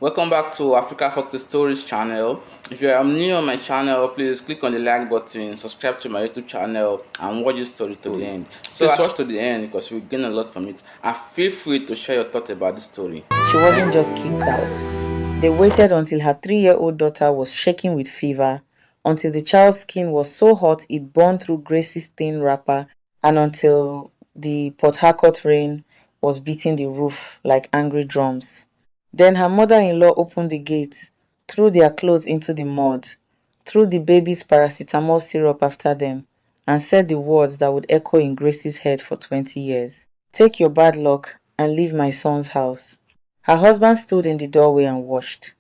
Welcome back to Africa Folktales Stories channel. If you are new on my channel, please click on the like button, subscribe to my YouTube channel, and watch this story to the end. So please watch to the end because you'll gain a lot from it. And feel free to share your thoughts about this story. She wasn't just kicked out. They waited until her 3-year-old daughter was shaking with fever, until the child's skin was so hot it burned through Grace's thin wrapper, and until the Port Harcourt rain was beating the roof like angry drums. Then her mother-in-law opened the gate, threw their clothes into the mud, threw the baby's paracetamol syrup after them, and said the words that would echo in Grace's head for 20 years. "Take your bad luck and leave my son's house." Her husband stood in the doorway and watched.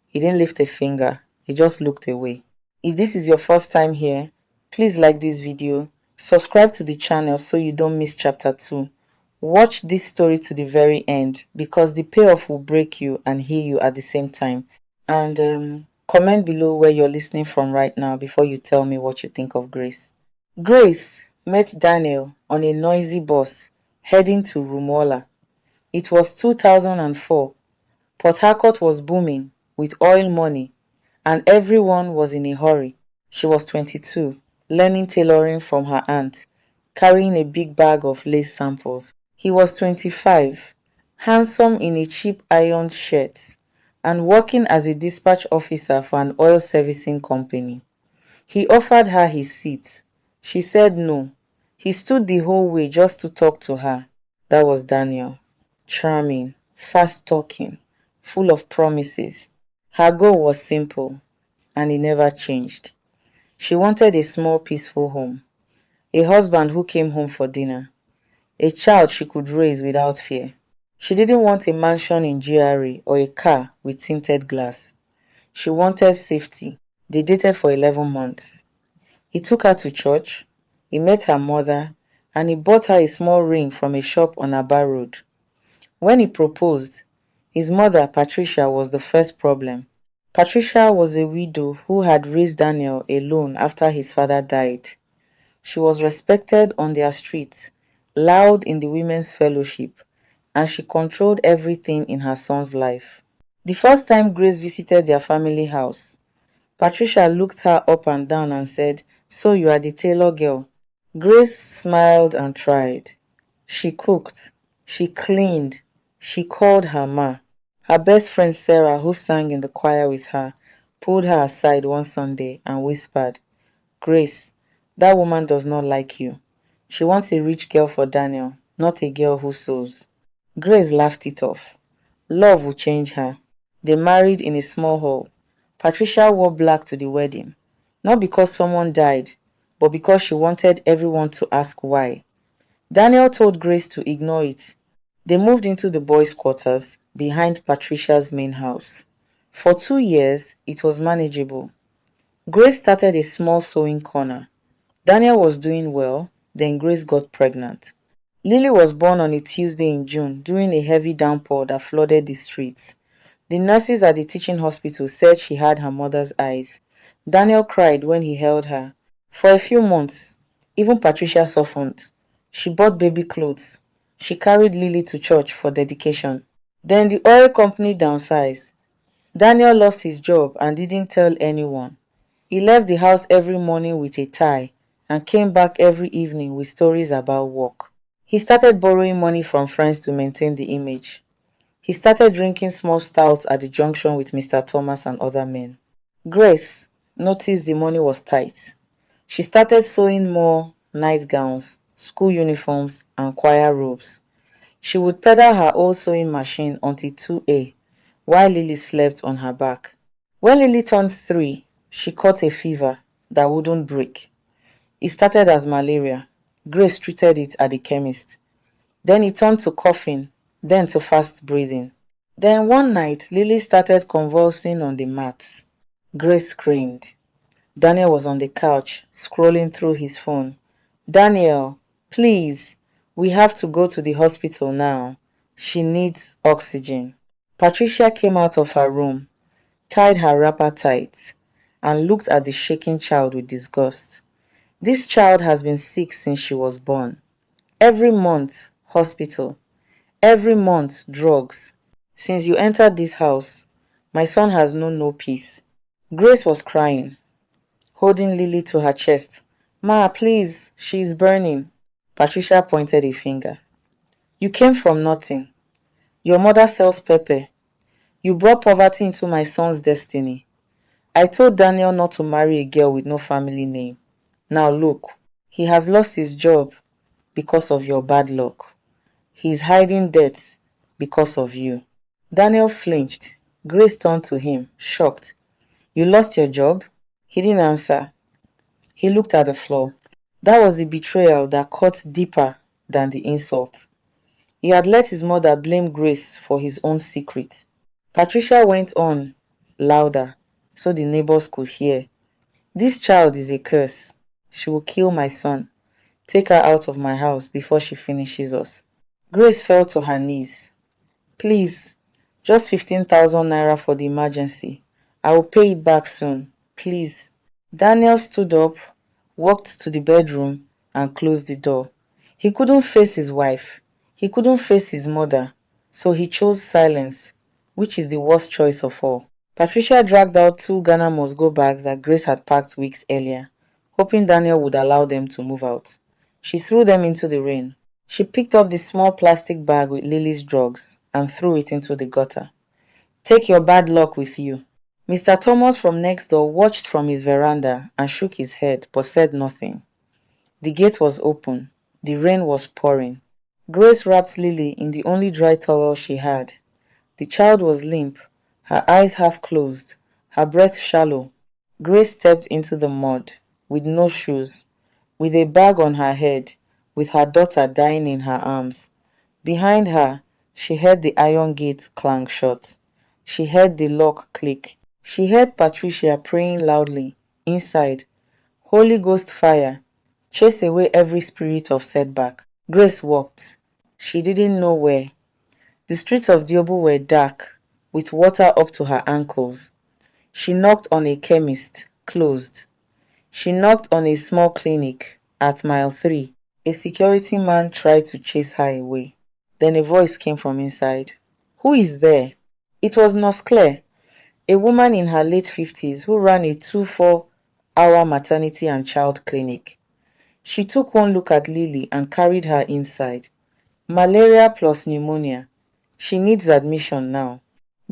He didn't lift a finger, he just looked away. If this is your first time here, please like this video, subscribe to the channel so you don't miss chapter 2. Watch this story to the very end because the payoff will break you and heal you at the same time. And comment below where you're listening from right now before you tell me what you think of Grace. Grace met Daniel on a noisy bus heading to Rumola. It was 2004. Port Harcourt was booming with oil money and everyone was in a hurry. She was 22, learning tailoring from her aunt, carrying a big bag of lace samples. He was 25, handsome in a cheap ironed shirt and working as a dispatch officer for an oil servicing company. He offered her his seat. She said no. He stood the whole way just to talk to her. That was Daniel. Charming, fast-talking, full of promises. Her goal was simple, and it never changed. She wanted a small, peaceful home, a husband who came home for dinner, a child she could raise without fear. She didn't want a mansion in GRA or a car with tinted glass. She wanted safety. They dated for 11 months. He took her to church, he met her mother, and he bought her a small ring from a shop on Aba Road. When he proposed, his mother, Patricia, was the first problem. Patricia was a widow who had raised Daniel alone after his father died. She was respected on their street, loud in the women's fellowship, and she controlled everything in her son's life. The first time Grace visited their family house, Patricia looked her up and down and said, "So you are the tailor girl." Grace smiled and tried. She cooked, she cleaned, she called her ma. Her best friend Sarah, who sang in the choir with her, pulled her aside one Sunday and whispered, "Grace, that woman does not like you. She wants a rich girl for Daniel, not a girl who sews." Grace laughed it off. Love would change her. They married in a small hall. Patricia wore black to the wedding, not because someone died, but because she wanted everyone to ask why. Daniel told Grace to ignore it. They moved into the boys' quarters behind Patricia's main house. For 2 years, it was manageable. Grace started a small sewing corner. Daniel was doing well, then Grace got pregnant. Lily was born on a Tuesday in June during a heavy downpour that flooded the streets. The nurses at the teaching hospital said she had her mother's eyes. Daniel cried when he held her. For a few months, even Patricia softened. She bought baby clothes. She carried Lily to church for dedication. Then the oil company downsized. Daniel lost his job and didn't tell anyone. He left the house every morning with a tie and came back every evening with stories about work. He started borrowing money from friends to maintain the image. He started drinking small stouts at the junction with Mr. Thomas and other men. Grace noticed the money was tight. She started sewing more nightgowns, school uniforms, and choir robes. She would pedal her old sewing machine until 2 a while Lily slept on her back. When Lily turned 3, she caught a fever that wouldn't break. It started as malaria. Grace treated it at the chemist. Then it turned to coughing, then to fast breathing. Then one night, Lily started convulsing on the mat. Grace screamed. Daniel was on the couch, scrolling through his phone. "Daniel, please, we have to go to the hospital now. She needs oxygen." Patricia came out of her room, tied her wrapper tight, and looked at the shaking child with disgust. This child has been sick since she was born. Every month, hospital. Every month, drugs. Since you entered this house, My son has known no peace. Grace was crying, holding Lily to her chest. Ma, please, she's burning. Patricia pointed a finger. You came from nothing. Your mother sells pepper. You brought poverty into my son's destiny. I told Daniel not to marry a girl with no family name. Now look, he has lost his job because of your bad luck. He is hiding debts because of you. Daniel flinched. Grace turned to him, shocked. You lost your job? He didn't answer. He looked at the floor. That was the betrayal that cut deeper than the insult. He had let his mother blame Grace for his own secret. Patricia went on, louder, so the neighbors could hear. This child is a curse. She will kill my son. Take her out of my house before she finishes us. Grace fell to her knees. Please, just 15,000 naira for the emergency. I will pay it back soon. Please. Daniel stood up, walked to the bedroom, and closed the door. He couldn't face his wife. He couldn't face his mother. So he chose silence, which is the worst choice of all. Patricia dragged out 2 Ghana must-go bags that Grace had packed weeks earlier, hoping Daniel would allow them to move out. She threw them into the rain. She picked up the small plastic bag with Lily's drugs and threw it into the gutter. Take your bad luck with you. Mr. Thomas from next door watched from his veranda and shook his head but said nothing. The gate was open. The rain was pouring. Grace wrapped Lily in the only dry towel she had. The child was limp, her eyes half closed, her breath shallow. Grace stepped into the mud, with no shoes, with a bag on her head, with her daughter dying in her arms. Behind her, she heard the iron gate clang shut. She heard the lock click. She heard Patricia praying loudly, inside. Holy Ghost fire, chase away every spirit of setback. Grace walked. She didn't know where. The streets of Diobu were dark, with water up to her ankles. She knocked on a chemist, closed. She knocked on a small clinic, at mile 3. A security man tried to chase her away. Then a voice came from inside. Who is there? It was Nurse Claire, a woman in her late 50s who ran a 24-hour maternity and child clinic. She took one look at Lily and carried her inside. Malaria plus pneumonia. She needs admission now.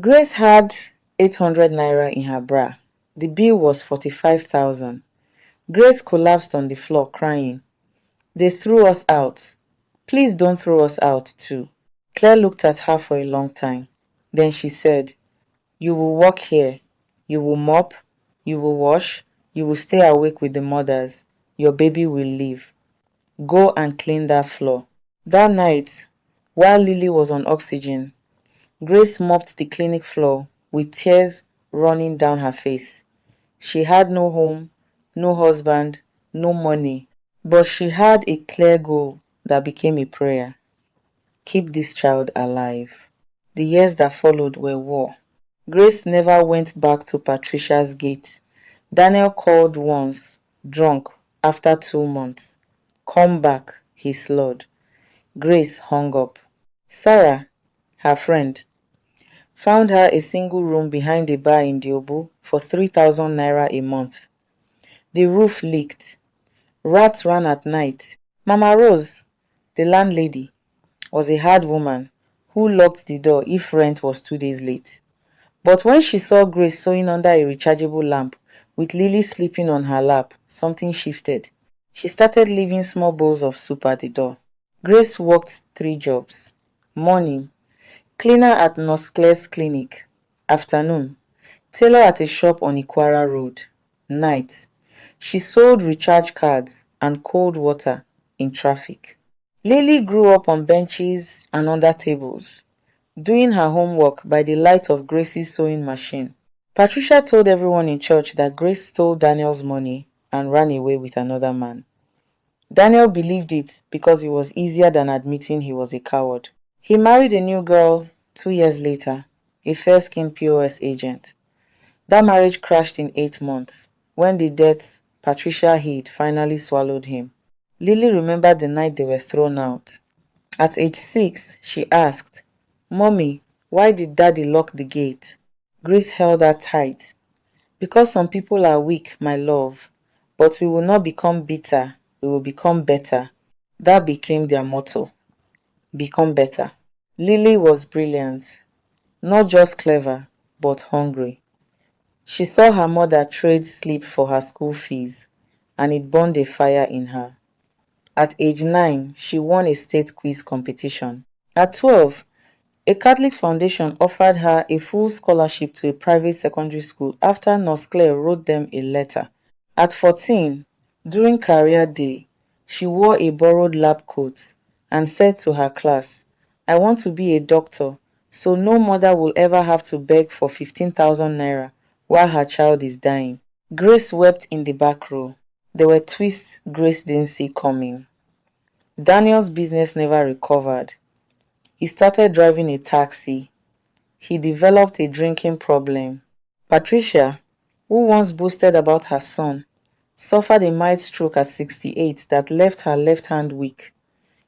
Grace had 800 naira in her bra. The bill was 45,000. Grace collapsed on the floor crying. They threw us out. Please don't throw us out too. Claire looked at her for a long time. Then she said, you will work here. You will mop. You will wash. You will stay awake with the mothers. Your baby will live. Go and clean that floor. That night, while Lily was on oxygen, Grace mopped the clinic floor with tears running down her face. She had no home, no husband, no money, but she had a clear goal that became a prayer. Keep this child alive. The years that followed were war. Grace never went back to Patricia's gate. Daniel called once, drunk, after 2 months. Come back, he slurred. Grace hung up. Sarah, her friend, found her a single room behind a bar in Diobu for 3,000 naira a month. The roof leaked. Rats ran at night. Mama Rose, the landlady, was a hard woman who locked the door if rent was 2 days late. But when she saw Grace sewing under a rechargeable lamp with Lily sleeping on her lap, something shifted. She started leaving small bowls of soup at the door. Grace worked 3 jobs. Morning, cleaner at Nurse Claire's clinic. Afternoon, tailor at a shop on Ikwara Road. Night, she sold recharge cards and cold water in traffic. Lily grew up on benches and under tables, doing her homework by the light of Grace's sewing machine. Patricia told everyone in church that Grace stole Daniel's money and ran away with another man. Daniel believed it because it was easier than admitting he was a coward. He married a new girl 2 years later, a fair-skinned POS agent. That marriage crashed in 8 months, when the debt Patricia hid finally swallowed him. Lily remembered the night they were thrown out. At age 6, she asked, Mommy, why did Daddy lock the gate? Grace held her tight. Because some people are weak, my love, but we will not become bitter, we will become better. That became their motto. Become better. Lily was brilliant, not just clever, but hungry. She saw her mother trade sleep for her school fees, and it burned a fire in her. At age 9, she won a state quiz competition. At 12, a Catholic foundation offered her a full scholarship to a private secondary school after Nurse Claire wrote them a letter. At 14, during career day, she wore a borrowed lab coat and said to her class, "I want to be a doctor, so no mother will ever have to beg for 15,000 naira while her child is dying." Grace wept in the back row. There were twists Grace didn't see coming. Daniel's business never recovered. He started driving a taxi. He developed a drinking problem. Patricia, who once boasted about her son, suffered a mild stroke at 68 that left her left hand weak.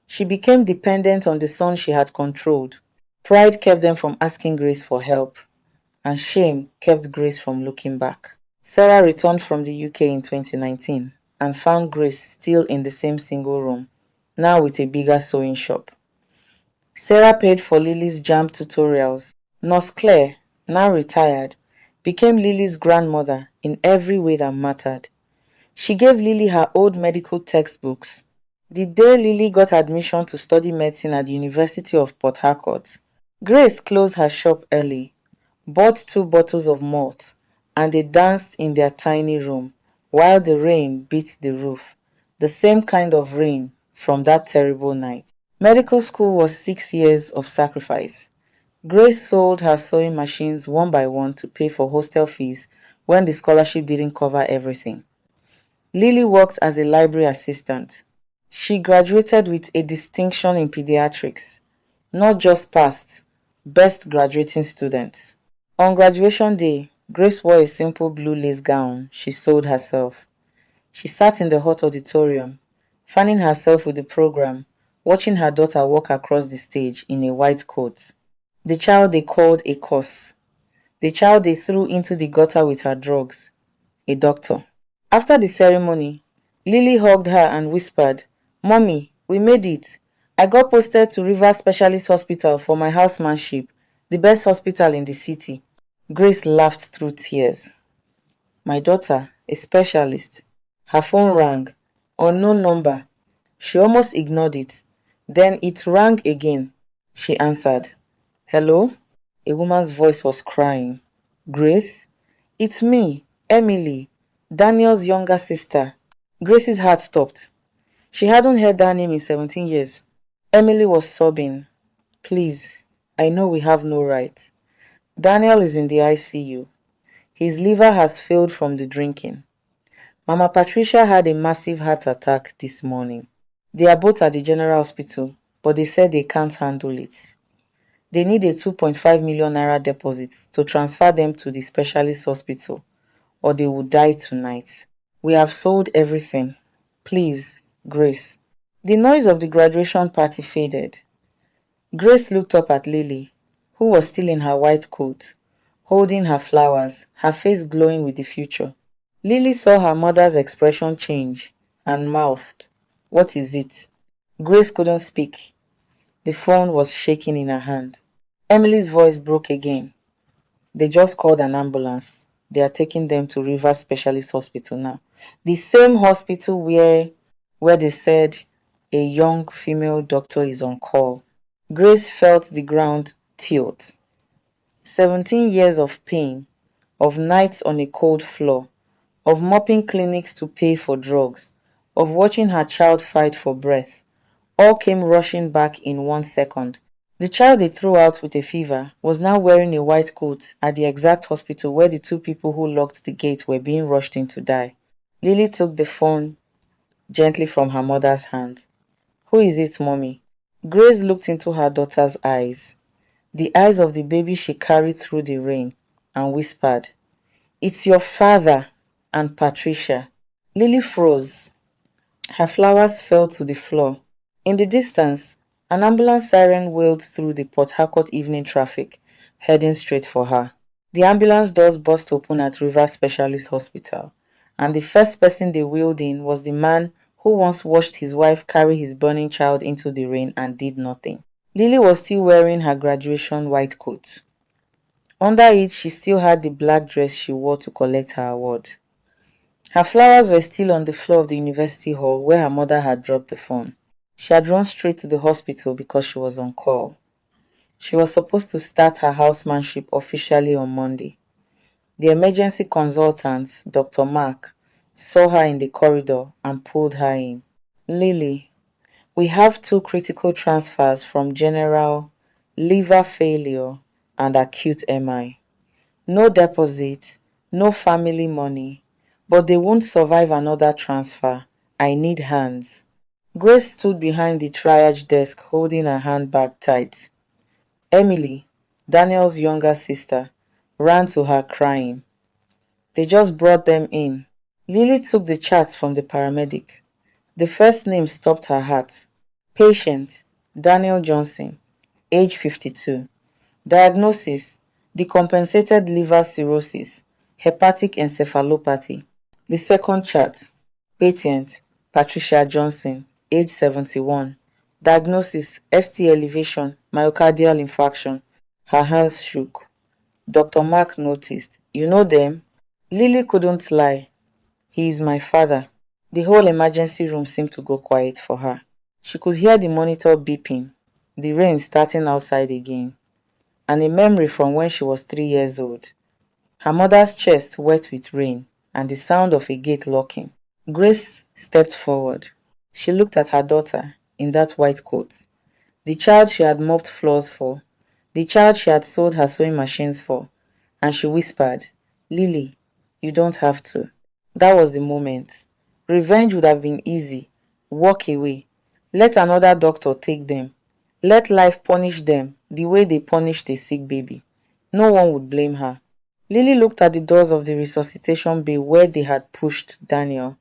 She became dependent on the son she had controlled. Pride kept them from asking Grace for help, and shame kept Grace from looking back. Sarah returned from the UK in 2019 and found Grace still in the same single room, now with a bigger sewing shop. Sarah paid for Lily's JAMB tutorials. Nurse Claire, now retired, became Lily's grandmother in every way that mattered. She gave Lily her old medical textbooks. The day Lily got admission to study medicine at the University of Port Harcourt, Grace closed her shop early, bought 2 bottles of malt, and they danced in their tiny room while the rain beat the roof, the same kind of rain from that terrible night. Medical school was 6 years of sacrifice. Grace sold her sewing machines one by one to pay for hostel fees when the scholarship didn't cover everything. Lily worked as a library assistant. She graduated with a distinction in pediatrics, not just passed, best graduating student. On graduation day, Grace wore a simple blue lace gown she sewed herself. She sat in the hot auditorium, fanning herself with the program, watching her daughter walk across the stage in a white coat. The child they called a curse. The child they threw into the gutter with her drugs. A doctor. After the ceremony, Lily hugged her and whispered, "Mommy, we made it. I got posted to River Specialist Hospital for my housemanship, the best hospital in the city." Grace laughed through tears. "My daughter, a specialist." Her phone rang. Unknown number. She almost ignored it. Then it rang again. She answered. "Hello?" A woman's voice was crying. "Grace? It's me, Emily, Daniel's younger sister." Grace's heart stopped. She hadn't heard that name in 17 years. Emily was sobbing. "Please, I know we have no right. Daniel is in the ICU. His liver has failed from the drinking. Mama Patricia had a massive heart attack this morning. They are both at the general hospital, but they said they can't handle it. They need a 2.5 million naira deposit to transfer them to the specialist hospital, or they will die tonight. We have sold everything. Please, Grace." The noise of the graduation party faded. Grace looked up at Lily, who was still in her white coat, holding her flowers, her face glowing with the future. Lily saw her mother's expression change and mouthed, "What is it?" Grace couldn't speak. The phone was shaking in her hand. Emily's voice broke again. "They just called an ambulance. They are taking them to River Specialist Hospital now. The same hospital where they said a young female doctor is on call." Grace felt the ground tilt. 17 years of pain, of nights on a cold floor, of mopping clinics to pay for drugs, of watching her child fight for breath, all came rushing back in 1 second. The child they threw out with a fever was now wearing a white coat at the exact hospital where the 2 people who locked the gate were being rushed in to die. Lily took the phone gently from her mother's hand. "Who is it, Mommy?" Grace looked into her daughter's eyes, the eyes of the baby she carried through the rain, and whispered, "It's your father and Patricia." Lily froze. Her flowers fell to the floor. In the distance, an ambulance siren wailed through the Port Harcourt evening traffic, heading straight for her. The ambulance doors burst open at River Specialist Hospital, and the first person they wheeled in was the man who once watched his wife carry his burning child into the rain and did nothing. Lily was still wearing her graduation white coat. Under it, she still had the black dress she wore to collect her award. Her flowers were still on the floor of the university hall where her mother had dropped the phone. She had run straight to the hospital because she was on call. She was supposed to start her housemanship officially on Monday. The emergency consultant, Dr. Mark, saw her in the corridor and pulled her in. Lily, we have two critical transfers from general liver failure and acute MI. No deposit, no family money, but they won't survive another transfer. I need hands. Grace stood behind the triage desk holding her handbag tight. Emily, Daniel's younger sister, ran to her crying. They just brought them in. Lily took the charts from the paramedic. The first name stopped her heart. Patient, Daniel Johnson, age 52. Diagnosis, decompensated liver cirrhosis, hepatic encephalopathy. The second chart. Patient, Patricia Johnson, age 71. Diagnosis, ST elevation, myocardial infarction. Her hands shook. Dr. Mark noticed. You know them? Lily couldn't lie. He is my father. The whole emergency room seemed to go quiet for her. She could hear the monitor beeping, the rain starting outside again, and a memory from when she was 3 years old. Her mother's chest wet with rain and the sound of a gate locking. Grace stepped forward. She looked at her daughter in that white coat, the child she had mopped floors for, the child she had sold her sewing machines for, and she whispered, Lily, you don't have to. That was the moment. Revenge would have been easy. Walk away. Let another doctor take them. Let life punish them the way they punished a sick baby. No one would blame her. Lily looked at the doors of the resuscitation bay where they had pushed Daniel.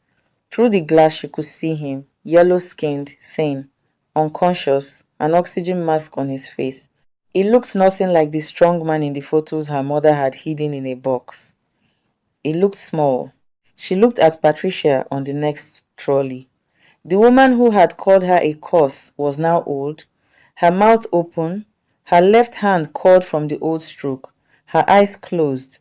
Through the glass she could see him, yellow-skinned, thin, unconscious, an oxygen mask on his face. He looked nothing like the strong man in the photos her mother had hidden in a box. He looked small. She looked at Patricia on the next trolley. The woman who had called her a curse was now old, her mouth open, her left hand curled from the old stroke, her eyes closed.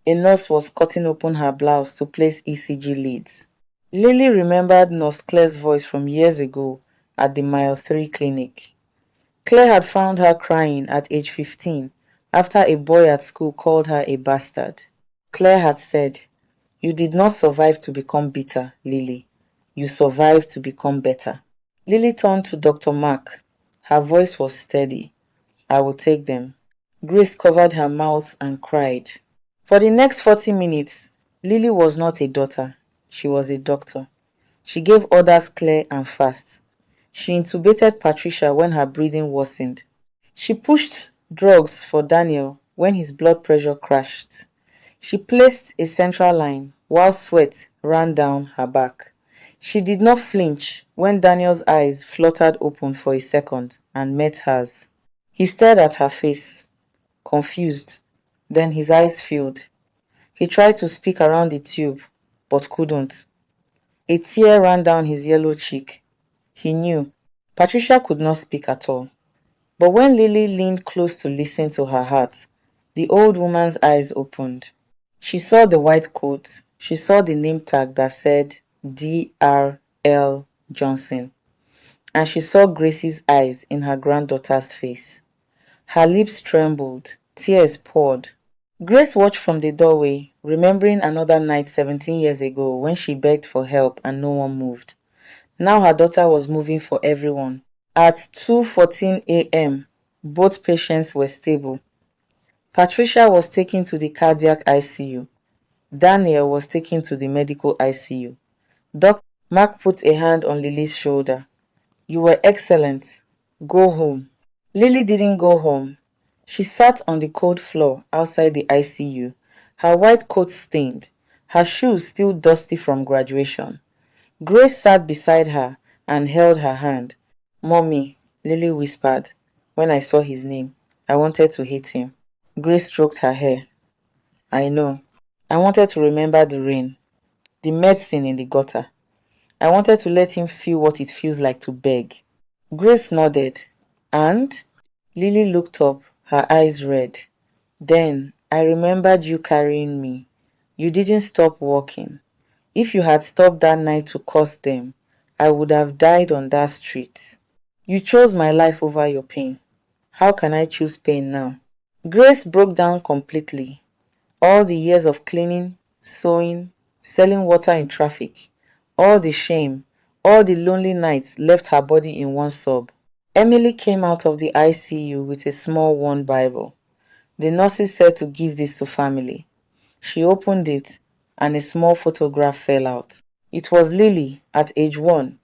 A nurse was cutting open her blouse to place ECG leads. Lily remembered Nurse Claire's voice from years ago at the Mile 3 clinic. Claire had found her crying at age 15 after a boy at school called her a bastard. Claire had said, You did not survive to become bitter, Lily. You survived to become better. Lily turned to Dr. Mark. Her voice was steady. I will take them. Grace covered her mouth and cried. For the next 40 minutes, Lily was not a daughter. She was a doctor. She gave orders clear and fast. She intubated Patricia when her breathing worsened. She pushed drugs for Daniel when his blood pressure crashed. She placed a central line while sweat ran down her back. She did not flinch when Daniel's eyes fluttered open for a second and met hers. He stared at her face, confused. Then his eyes filled. He tried to speak around the tube, but couldn't. A tear ran down his yellow cheek. He knew. Patricia could not speak at all. But when Lily leaned close to listen to her heart, the old woman's eyes opened. She saw the white coat. She saw the name tag that said D.R.L. Johnson. And she saw Gracie's eyes in her granddaughter's face. Her lips trembled. Tears poured. Grace watched from the doorway, remembering another night 17 years ago when she begged for help and no one moved. Now her daughter was moving for everyone. At 2:14 a.m., both patients were stable. Patricia was taken to the cardiac ICU. Daniel was taken to the medical ICU. Dr. Mark put a hand on Lily's shoulder. You were excellent. Go home. Lily didn't go home. She sat on the cold floor outside the ICU, her white coat stained, her shoes still dusty from graduation. Grace sat beside her and held her hand. Mommy, Lily whispered. When I saw his name, I wanted to hit him. Grace stroked her hair. I know. I wanted to remember the rain, the medicine in the gutter. I wanted to let him feel what it feels like to beg. Grace nodded, and Lily looked up, her eyes red. Then I remembered you carrying me. You didn't stop walking. If you had stopped that night to curse them, I would have died on that street. You chose my life over your pain. How can I choose pain now? Grace broke down completely. All the years of cleaning, sewing, selling water in traffic, all the shame, all the lonely nights left her body in one sob. Emily came out of the ICU with a small worn Bible. The nurses said to give this to family. She opened it and a small photograph fell out. It was Lily at age 1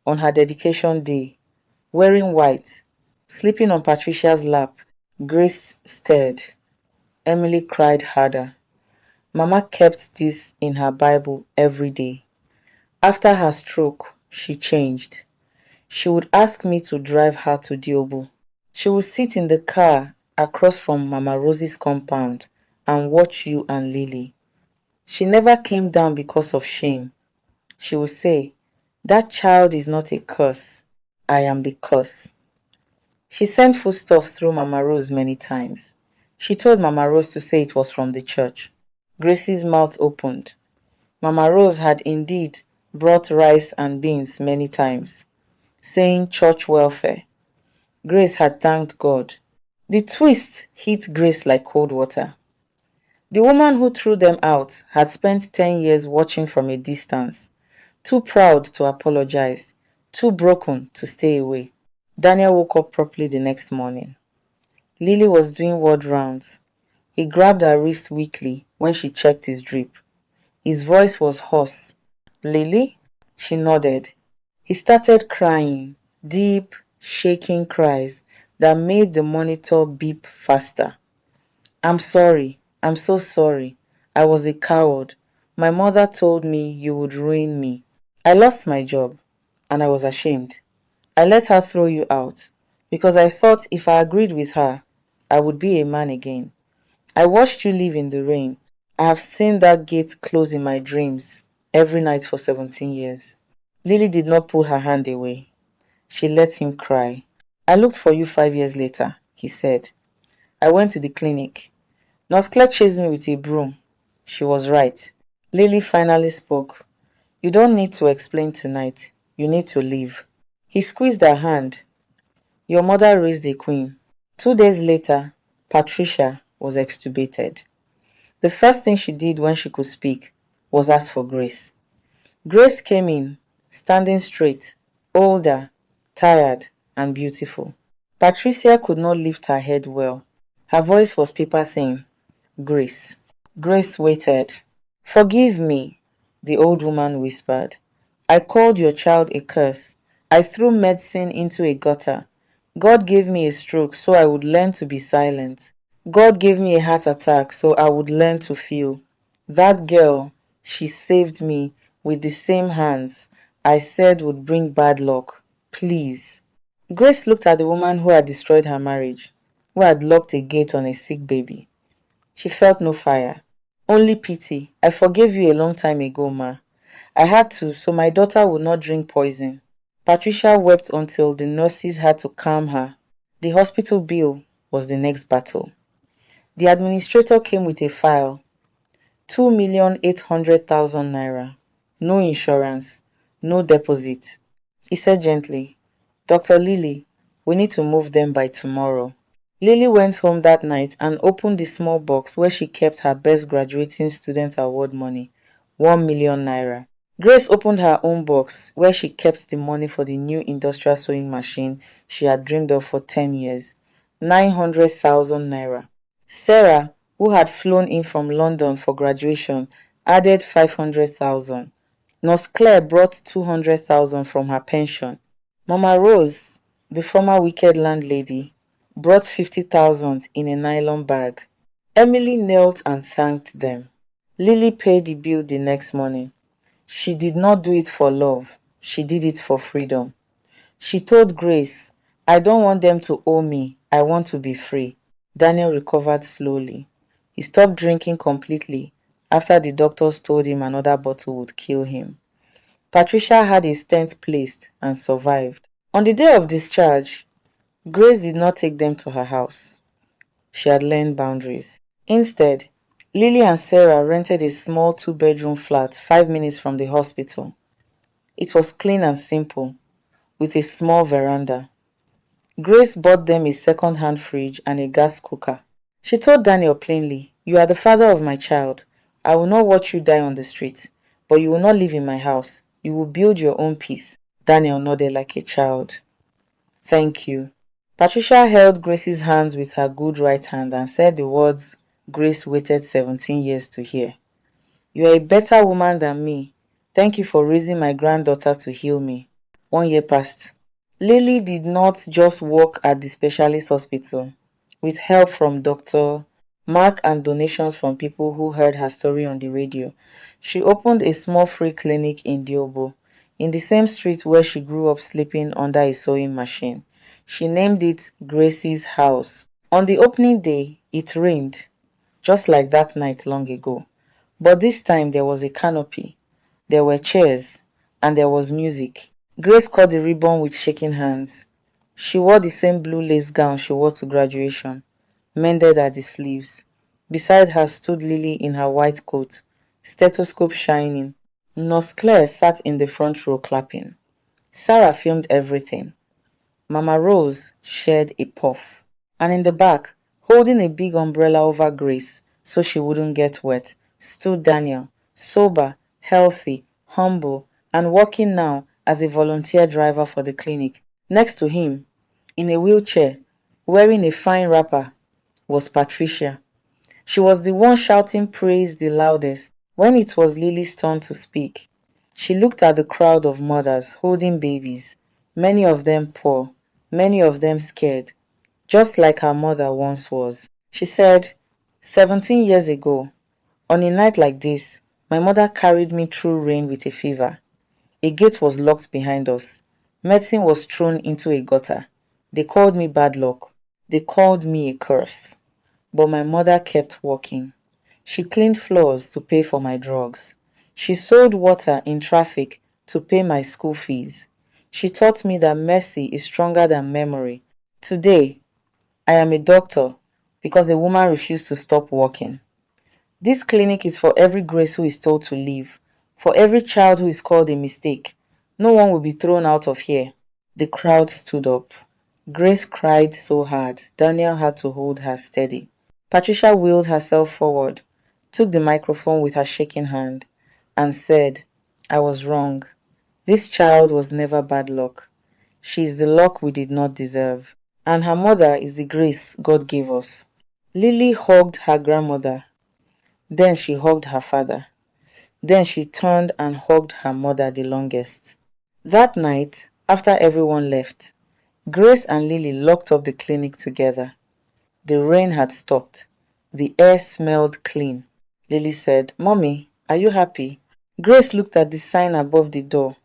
on her dedication day, wearing white, sleeping on Patricia's lap. Grace stared. Emily cried harder. Mama kept this in her Bible every day. After her stroke, she changed. She would ask me to drive her to Diobu. She would sit in the car across from Mama Rosie's compound and watch you and Lily. She never came down because of shame. She would say, "That child is not a curse. I am the curse." She sent foodstuffs through Mama Rose many times. She told Mama Rose to say it was from the church. Gracie's mouth opened. Mama Rose had indeed brought rice and beans many times, saying church welfare. Grace had thanked God. The twist hit Grace like cold water. The woman who threw them out had spent 10 years watching from a distance, too proud to apologize, too broken to stay away. Daniel woke up properly the next morning. Lily was doing ward rounds. He grabbed her wrist weakly when she checked his drip. His voice was hoarse. "Lily?" She nodded. He started crying, deep, shaking cries that made the monitor beep faster. "I'm sorry. I'm so sorry. I was a coward. My mother told me you would ruin me. I lost my job, and I was ashamed. I let her throw you out, because I thought if I agreed with her, I would be a man again. I watched you live in the rain. I have seen that gate close in my dreams every night for 17 years. Lily did not pull her hand away. She let him cry. "I looked for you 5 years later," he said. "I went to the clinic. Nurse Claire chased me with a broom. She was right." Lily finally spoke. "You don't need to explain tonight. You need to leave." He squeezed her hand. "Your mother raised a queen." 2 days later, Patricia was extubated. The first thing she did when she could speak was ask for Grace. Grace came in, standing straight, older, tired, and beautiful. Patricia could not lift her head well. Her voice was paper thin. "Grace." Grace waited. "Forgive me," the old woman whispered. "I called your child a curse. I threw medicine into a gutter. God gave me a stroke so I would learn to be silent. God gave me a heart attack so I would learn to feel. That girl, she saved me with the same hands I said would bring bad luck. Please." Grace looked at the woman who had destroyed her marriage, who had locked a gate on a sick baby. She felt no fire, only pity. "I forgave you a long time ago, ma. I had to, so my daughter would not drink poison." Patricia wept until the nurses had to calm her. The hospital bill was the next battle. The administrator came with a file. 2,800,000 naira. No insurance, no deposit. He said gently, "Dr. Lily, we need to move them by tomorrow." Lily went home that night and opened the small box where she kept her best graduating student award money, 1 million naira. Grace opened her own box where she kept the money for the new industrial sewing machine she had dreamed of for 10 years, 900,000 naira. Sarah, who had flown in from London for graduation, added 500,000. Nurse Claire brought 200,000 from her pension. Mama Rose, the former wicked landlady, brought 50,000 in a nylon bag. Emily knelt and thanked them. Lily paid the bill the next morning. She did not do it for love. She did it for freedom. She told Grace, "I don't want them to owe me. I want to be free." Daniel recovered slowly. He stopped drinking completely after the doctors told him another bottle would kill him. Patricia had a stent placed and survived. On the day of discharge, Grace did not take them to her house. She had learned boundaries. Instead, Lily and Sarah rented a small two-bedroom flat 5 minutes from the hospital. It was clean and simple, with a small veranda. Grace bought them a second-hand fridge and a gas cooker. She told Daniel plainly, "You are the father of my child. I will not watch you die on the street, but you will not live in my house. You will build your own peace." Daniel nodded like a child. "Thank you." Patricia held Grace's hands with her good right hand and said the words Grace waited 17 years to hear. "You are a better woman than me. Thank you for raising my granddaughter to heal me." 1 year passed. Lily did not just work at the specialist hospital. With help from Dr. Mark and donations from people who heard her story on the radio, she opened a small free clinic in Diobo, in the same street where she grew up sleeping under a sewing machine. She named it Gracie's House. On the opening day, it rained, just like that night long ago. But this time there was a canopy, there were chairs, and there was music. Grace cut the ribbon with shaking hands. She wore the same blue lace gown she wore to graduation, mended at the sleeves. Beside her stood Lily in her white coat, stethoscope shining. Nurse Claire sat in the front row clapping. Sarah filmed everything. Mama Rose shared a puff. And in the back, holding a big umbrella over Grace so she wouldn't get wet, stood Daniel, sober, healthy, humble, and working now as a volunteer driver for the clinic. Next to him, in a wheelchair, wearing a fine wrapper, was Patricia. She was the one shouting praise the loudest. When it was Lily's turn to speak, she looked at the crowd of mothers holding babies, many of them poor, many of them scared, just like her mother once was. She said, 17 years ago, on a night like this, my mother carried me through rain with a fever. A gate was locked behind us. Medicine was thrown into a gutter. They called me bad luck. They called me a curse. But my mother kept walking. She cleaned floors to pay for my drugs. She sold water in traffic to pay my school fees. She taught me that mercy is stronger than memory. Today, I am a doctor because a woman refused to stop working. This clinic is for every Grace who is told to leave, for every child who is called a mistake. No one will be thrown out of here. The crowd stood up. Grace cried so hard, Daniel had to hold her steady. Patricia wheeled herself forward, took the microphone with her shaking hand, and said, "I was wrong. This child was never bad luck. She is the luck we did not deserve. And her mother is the grace God gave us." Lily hugged her grandmother. Then she hugged her father. Then she turned and hugged her mother the longest. That night, after everyone left, Grace and Lily locked up the clinic together. The rain had stopped. The air smelled clean. Lily said, "Mommy, are you happy?" Grace looked at the sign above the door,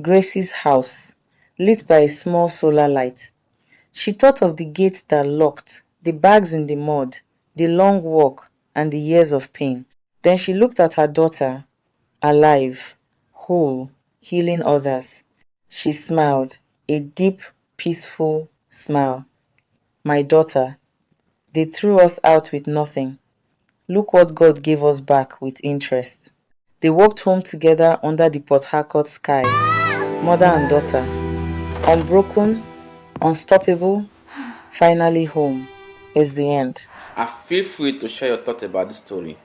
Gracie's house, lit by a small solar light. She thought of the gate that locked, the bags in the mud, the long walk, and the years of pain. Then she looked at her daughter, alive, whole, healing others. She smiled, a deep, peaceful smile. "My daughter, they threw us out with nothing. Look what God gave us back with interest." They walked home together under the Port Harcourt sky, mother and daughter, unbroken, unstoppable, finally home. Is the end. And feel free to share your thoughts about this story.